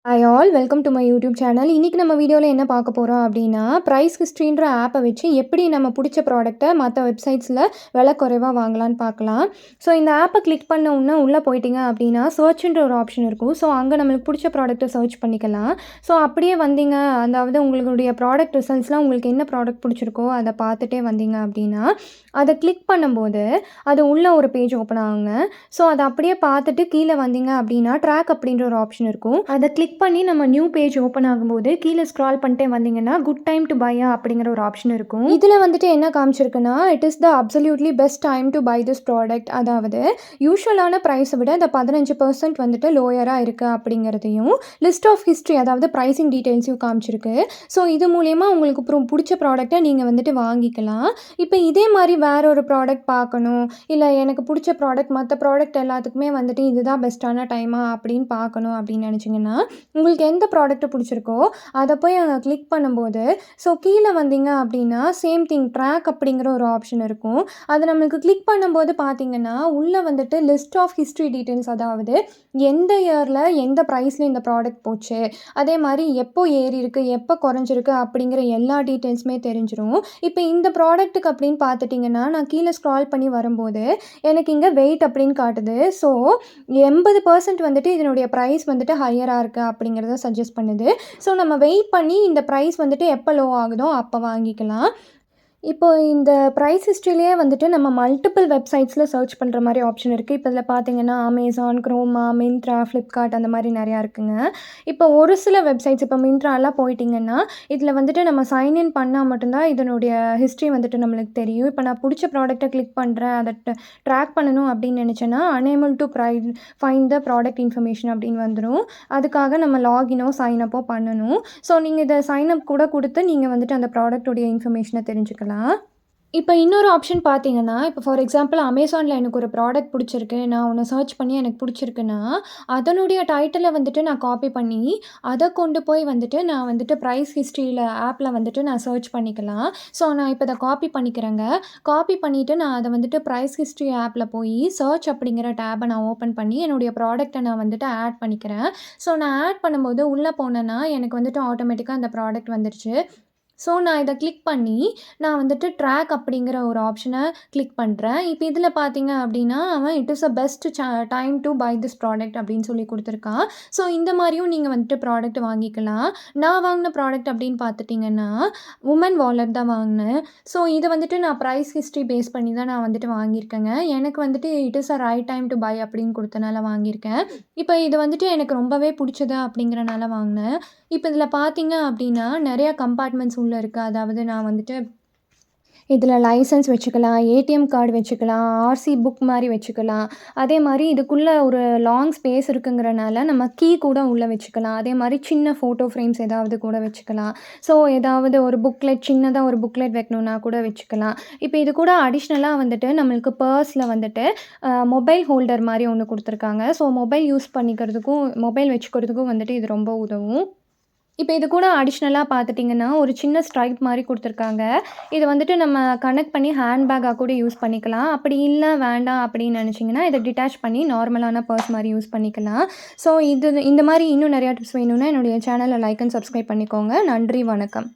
Hi all welcome to my YouTube channel. இன்றைக்கி நம்ம வீடியோவில் என்ன பார்க்க போகிறோம் அப்படின்னா, ப்ரைஸ் ஹிஸ்ட்ரின்ற ஆப்பை வச்சு எப்படி நம்ம பிடிச்ச ப்ராடக்ட்டை மற்ற வெப்சைட்ஸில் விலை குறைவாக வாங்கலான்னு பார்க்கலாம். ஸோ இந்த ஆப்பை கிளிக் பண்ண உடனே உள்ளே போயிட்டீங்க அப்படின்னா சர்ச்ன்ற ஒரு ஆப்ஷன் இருக்கும். ஸோ அங்கே நம்மளுக்கு பிடிச்ச ப்ராடக்ட்டை சர்ச் பண்ணிக்கலாம். ஸோ அப்படியே வந்தீங்க, அதாவது உங்களுடைய ப்ராடக்ட் ரிசல்ட்ஸ்லாம் உங்களுக்கு என்ன ப்ராடக்ட் பிடிச்சிருக்கோ அதை பார்த்துட்டே வந்தீங்க அப்படின்னா, அதை கிளிக் பண்ணும்போது அது உள்ளே ஒரு பேஜ் ஓப்பன் ஆகுங்க. ஸோ அதை அப்படியே பார்த்துட்டு கீழே வந்தீங்க அப்படின்னா ட்ராக் அப்படின்ற ஒரு ஆப்ஷன் இருக்கும். அதை கிளிக் பண்ணி நம்ம நியூ பேஜ் ஓப்பன் ஆகும்போது கீழே ஸ்க்ரால் பண்ணிட்டே வந்தீங்கன்னா குட் டைம் டு பையா அப்படிங்கிற ஒரு ஆப்ஷன் இருக்கும். இதில் வந்துட்டு என்ன காமிச்சிருக்குன்னா, it is the absolutely best time to buy this product. அதாவது யூஷுவலான ப்ரைஸை விட இந்த 15% வந்துட்டு லோயராக இருக்குது அப்படிங்கிறதையும், லிஸ்ட் ஆஃப் ஹிஸ்ட்ரி அதாவது ப்ரைஸிங் டீட்டெயில்ஸையும் காமிச்சிருக்கு. ஸோ இது மூலயமா உங்களுக்கு பிடிச்ச ப்ராடக்டை நீங்கள் வந்துட்டு வாங்கிக்கலாம். இப்போ இதே மாதிரி வேற ஒரு ப்ராடக்ட் பார்க்கணும், இல்லை எனக்கு பிடிச்ச ப்ராடக்ட் மற்ற ப்ராடக்ட் எல்லாத்துக்குமே வந்துட்டு இதுதான் பெஸ்ட்டான டைமா அப்படின்னு பார்க்கணும் அப்படின்னு நினச்சிங்கன்னா, உங்களுக்கு எந்த ப்ராடக்ட்டு பிடிச்சிருக்கோ அதை போய் அங்கே கிளிக் பண்ணும்போது, ஸோ கீழே வந்தீங்க அப்படின்னா சேம் திங் ட்ராக் அப்படிங்கிற ஒரு ஆப்ஷன் இருக்கும். அதை நம்மளுக்கு கிளிக் பண்ணும்போது பார்த்தீங்கன்னா உள்ளே வந்துட்டு லிஸ்ட் ஆஃப் ஹிஸ்ட்ரி டீட்டெயில்ஸ், அதாவது எந்த இயரில் எந்த ப்ரைஸில் இந்த ப்ராடக்ட் போச்சு, அதே மாதிரி எப்போ ஏறி இருக்குது எப்போ குறைஞ்சிருக்கு அப்படிங்கிற எல்லா டீட்டெயில்ஸுமே தெரிஞ்சிடும். இப்போ இந்த ப்ராடக்ட்டுக்கு அப்படின்னு பார்த்துட்டிங்கன்னா நான் கீழே ஸ்க்ரால் பண்ணி வரும்போது எனக்கு இங்கே வெயிட் அப்படின்னு காட்டுது. ஸோ 80% வந்துட்டு இதனுடைய ப்ரைஸ் வந்துட்டு ஹையராக இருக்குது அப்படிங்கிறத சஜஸ்ட் பண்ணுது. ஸோ நம்ம வெயிட் பண்ணி இந்த ப்ரைஸ் வந்துட்டு எப்போ லோ ஆகுதோ அப்போ வாங்கிக்கலாம். இப்போ இந்த ப்ரைஸ் ஹிஸ்ட்ரியிலேயே வந்துட்டு நம்ம மல்டிபிள் வெப்சைட்ஸில் சர்ச் பண்ணுற மாதிரி ஆப்ஷன் இருக்குது. இப்போ இதில் பார்த்தீங்கன்னா அமேசான், க்ரோமா, மிந்த்ரா, ஃப்ளிப்கார்ட் அந்த மாதிரி நிறையா இருக்குங்க. இப்போ ஒரு சில வெப்சைட்ஸ், இப்போ மிந்த்ராலாம் போயிட்டிங்கன்னா இதில் வந்துட்டு நம்ம சைன்இன் பண்ணால் மட்டும்தான் இதனுடைய ஹிஸ்ட்ரி வந்துட்டு நம்மளுக்கு தெரியும். இப்போ நான் பிடிச்ச ப்ராடக்ட்டை கிளிக் பண்ணுறேன், அதை ட்ராக் பண்ணணும் அப்படின்னு நினச்சேன்னா unable to find the product information அப்படின்னு வந்துடும். அதுக்காக நம்ம லாகினோ சைனப்போ பண்ணணும். ஸோ நீங்கள் இதை சைனப் கூட கொடுத்து நீங்கள் வந்துட்டு அந்த ப்ராடக்ட்டுடைய இன்ஃபர்மேஷனை தெரிஞ்சுக்கலாம். இப்போ இன்னொரு ஆப்ஷன் பார்த்தீங்கன்னா, இப்போ ஃபார் எக்ஸாம்பிள் அமேசானில் எனக்கு ஒரு ப்ராடக்ட் பிடிச்சிருக்கு, நான் ஒன்று சர்ச் பண்ணி எனக்கு பிடிச்சிருக்குன்னா அதனுடைய டைட்டிலை வந்துட்டு நான் காப்பி பண்ணி அதை கொண்டு போய் வந்துட்டு நான் வந்துட்டு ப்ரைஸ் ஹிஸ்ட்ரியில் ஆப்பில் வந்துட்டு நான் சர்ச் பண்ணிக்கலாம். ஸோ நான் இப்போ இதை காப்பி பண்ணிக்கிறேங்க. காப்பி பண்ணிவிட்டு நான் அதை வந்துட்டு ப்ரைஸ் ஹிஸ்ட்ரி ஆப்பில் போய் சர்ச் அப்படிங்கிற டேபை நான் ஓப்பன் பண்ணி என்னுடைய ப்ராடக்ட்டை நான் வந்துட்டு ஆட் பண்ணிக்கிறேன். ஸோ நான் ஆட் பண்ணும்போது உள்ளே போனேன்னா எனக்கு வந்துட்டு ஆட்டோமேட்டிக்காக அந்த ப்ராடக்ட் வந்துருச்சு. ஸோ நான் இதை கிளிக் பண்ணி நான் வந்துட்டு ட்ராக் அப்படிங்கிற ஒரு ஆப்ஷனை கிளிக் பண்ணுறேன். இப்போ இதில் பார்த்தீங்க அப்படின்னா அவன் it is a best time to buy this product அப்படின்னு சொல்லி கொடுத்துருக்கான். ஸோ இந்த மாதிரியும் நீங்கள் வந்துட்டு ப்ராடக்ட் வாங்கிக்கலாம். நான் வாங்கின ப்ராடக்ட் அப்படின்னு பார்த்துட்டிங்கன்னா உமன் வாலெட் தான் வாங்கினேன். ஸோ இதை வந்துட்டு நான் ப்ரைஸ் ஹிஸ்ட்ரி பேஸ் பண்ணி தான் நான் வந்துட்டு வாங்கியிருக்கேங்க. எனக்கு வந்துட்டு it is a right time to buy அப்படின்னு கொடுத்தனால வாங்கியிருக்கேன். இப்போ இது வந்துட்டு எனக்கு ரொம்பவே பிடிச்சது அப்படிங்கிறனால வாங்கினேன். இப்போ இதில் பார்த்தீங்க அப்படின்னா நிறையா கம்பார்ட்மெண்ட்ஸ் உள்ளே இருக்குது. அதாவது நான் வந்துட்டு இதில் லைசன்ஸ் வச்சுக்கலாம், ஏடிஎம் கார்டு வச்சுக்கலாம், ஆர்சி புக் மாதிரி வச்சுக்கலாம். அதே மாதிரி இதுக்குள்ளே ஒரு லாங் ஸ்பேஸ் இருக்குங்கிறனால நம்ம கீ கூட உள்ளே வச்சுக்கலாம். அதே மாதிரி சின்ன ஃபோட்டோ ஃப்ரேம்ஸ் ஏதாவது கூட வச்சுக்கலாம். ஸோ ஏதாவது ஒரு புக்லெட், சின்னதாக ஒரு புக்லெட் வைக்கணுன்னா கூட வச்சுக்கலாம். இப்போ இது கூட அடிஷ்னலாக வந்துட்டு நம்மளுக்கு பர்ஸில் வந்துட்டு மொபைல் ஹோல்டர் மாதிரி ஒன்று கொடுத்துருக்காங்க. ஸோ மொபைல் யூஸ் பண்ணிக்கிறதுக்கும் மொபைல் வச்சுக்கிறதுக்கும் வந்துட்டு இது ரொம்ப உதவும். இப்போ இது கூட அடிஷ்னலாக பார்த்துட்டிங்கன்னா ஒரு சின்ன ஸ்ட்ரைப் மாதிரி கொடுத்துருக்காங்க. இது வந்துட்டு நம்ம கனெக்ட் பண்ணி ஹேண்ட்பேக்காக கூட யூஸ் பண்ணிக்கலாம். அப்படி இல்லை வேண்டாம் அப்படின்னு நினச்சிங்கன்னா இதை டிட்டாச் பண்ணி நார்மலான பர்ஸ் மாதிரி யூஸ் பண்ணிக்கலாம். ஸோ இந்த மாதிரி இன்னும் நிறையா டிப்ஸ் வேணும்னா என்னுடைய சேனலை லைக் அண்ட் சப்ஸ்கிரைப் பண்ணிக்கோங்க. நன்றி, வணக்கம்.